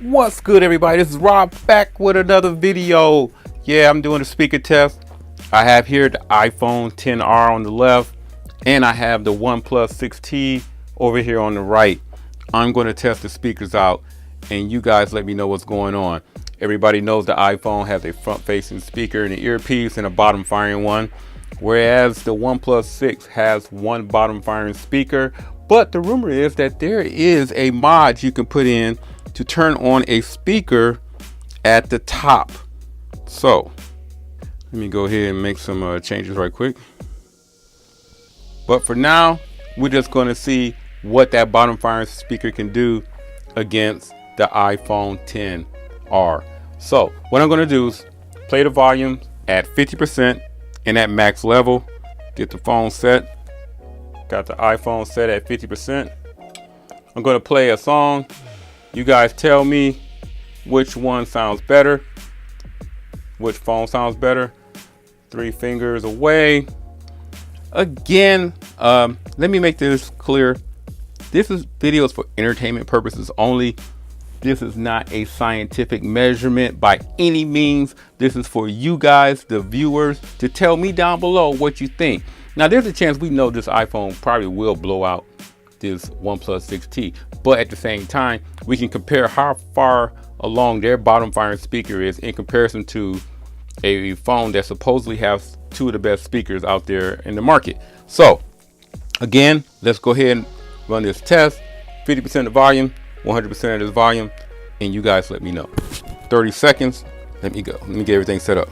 What's good, everybody? This is Rob back with another video. Yeah, I'm doing a speaker test. I have here the iPhone XR on the left, and I have the OnePlus 6T over here on the right. I'm going to test the speakers out, and you guys let me know what's going on. Everybody knows the iPhone has a front-facing speaker and an earpiece and a bottom-firing one, whereas the OnePlus 6 has one bottom-firing speaker. But the rumor is that there is a mod you can put in to turn on a speaker at the top. So let me go ahead and make some changes right quick. But for now, we're just going to see what that bottom firing speaker can do against the iPhone XR. So what I'm going to do is play the volume at 50% and at max level. Get the phone set. Got the iPhone set at 50%. I'm going to play a song. You guys tell me which one sounds better, which phone sounds better. 3 fingers away. Again, let me make this clear. This is videos for entertainment purposes only. This is not a scientific measurement by any means. This is for you guys, the viewers, to tell me down below what you think. Now, there's a chance we know this iPhone probably will blow out this OnePlus 6T, but at the same time, we can compare how far along their bottom firing speaker is in comparison to a phone that supposedly has 2 of the best speakers out there in the market. So again, let's go ahead and run this test. 50% of volume, 100% of this volume, and you guys let me know. 30 seconds. Let me go. Let me get everything set up.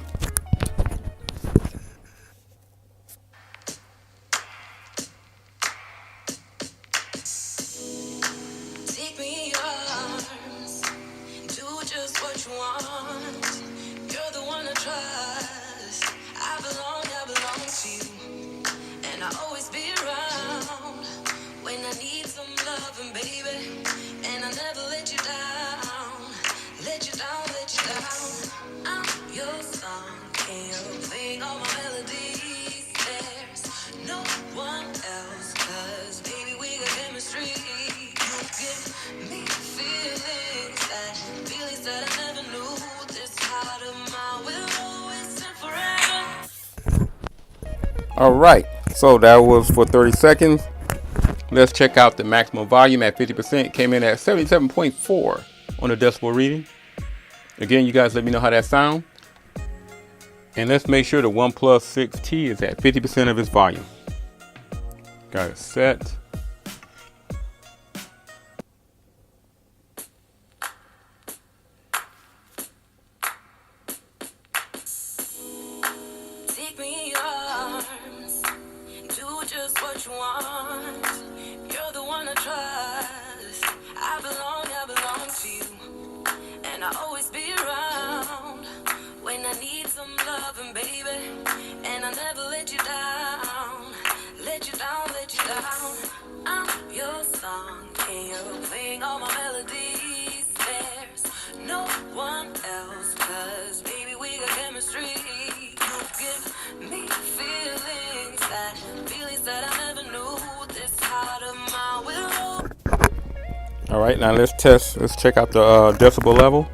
Just what you want. You're the one I trust. I belong to you. And I'll always be around when I need some loving, baby. And I'll never let you down. Let you down, let you down. I'm your song, and you'll sing all my melodies. There's no one else, 'cause baby, we got chemistry. You give me feelings that I never knew. This heart of mine will always and forever. All right, so that was for 30 seconds. Let's check out the maximum volume at 50%. Came in at 77.4 on the decibel reading. Again, you guys let me know how that sounds. And let's make sure the OnePlus 6T is at 50% of its volume. Got it set. Take me in your arms. Do just what you want. You're the one I trust. I belong to you. And I'll always be around when I need some loving, baby. And I'll never let you down. Let you down, let you down. I'm your song, and you'll sing all my melodies. There's no one else, 'cause baby, we got chemistry. You give me feelings that I never knew. This heart of mine will. All right, now let's test. Let's check out the decibel level.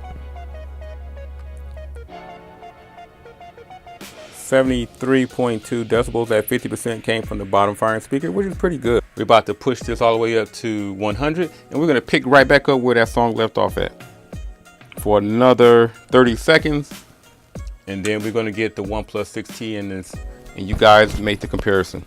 73.2 decibels at 50% came from the bottom firing speaker, which is pretty good. We're about to push this all the way up to 100, and we're gonna pick right back up where that song left off at for another 30 seconds. And then we're gonna get the OnePlus 6T in this, and you guys make the comparison.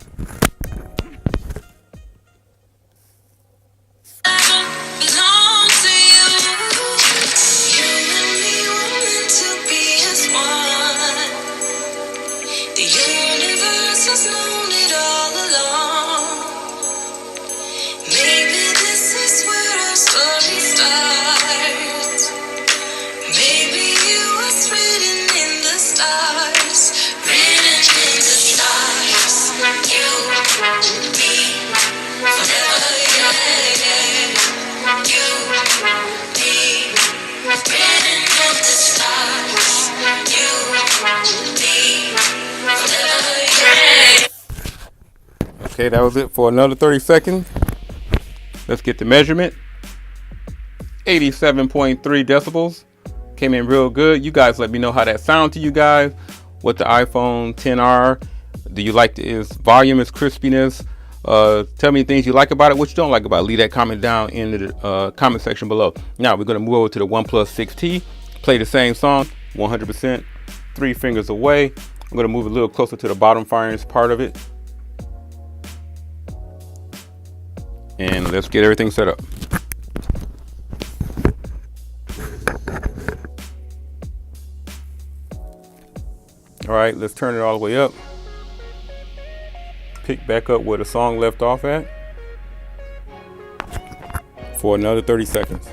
Okay, that was it for another 30 seconds. Let's get the measurement. 87.3 decibels. Came in real good. You guys let me know how that sounds to you guys with the iPhone XR. Do you like its volume, its crispiness? Tell me things you like about it, what you don't like about it. Leave that comment down in the comment section below. Now we're going to move over to the OnePlus 6T. Play the same song, 100%, 3 fingers away. I'm going to move a little closer to the bottom firing part of it. And let's get everything set up. All right, let's turn it all the way up. Pick back up where the song left off at for another 30 seconds.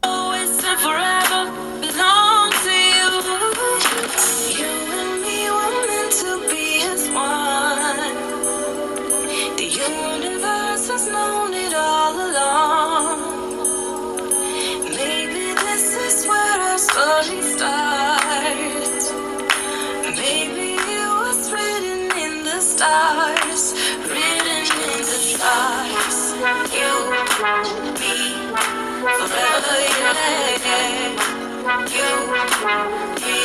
Always and forever belong to you. You and me were meant to be as one. The universe has known it all along. Maybe this is where our story starts. Maybe it was written in the stars, written in the stars. You, me, forever, yeah. You, me,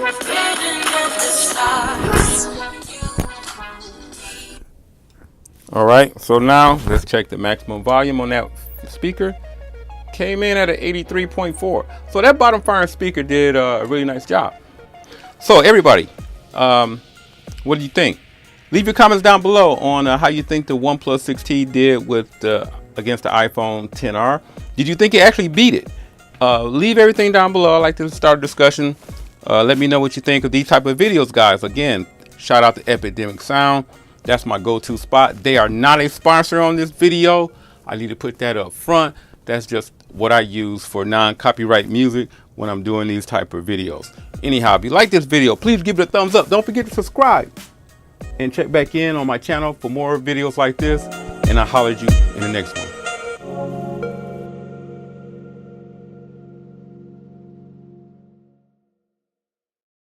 written in the stars. All right, so now let's check the maximum volume on that speaker. Came in at an 83.4. So that bottom firing speaker did a really nice job. So everybody, what do you think? Leave your comments down below on how you think the OnePlus 6T did with against the iPhone XR. Did you think it actually beat it? Leave everything down below. I like to start a discussion. Let me know what you think of these type of videos, guys. Again, shout out to Epidemic Sound. That's my go-to spot. They are not a sponsor on this video. I need to put that up front. That's just what I use for non-copyright music when I'm doing these type of videos. Anyhow, if you like this video, please give it a thumbs up. Don't forget to subscribe and check back in on my channel for more videos like this. And I'll holler at you in the next one.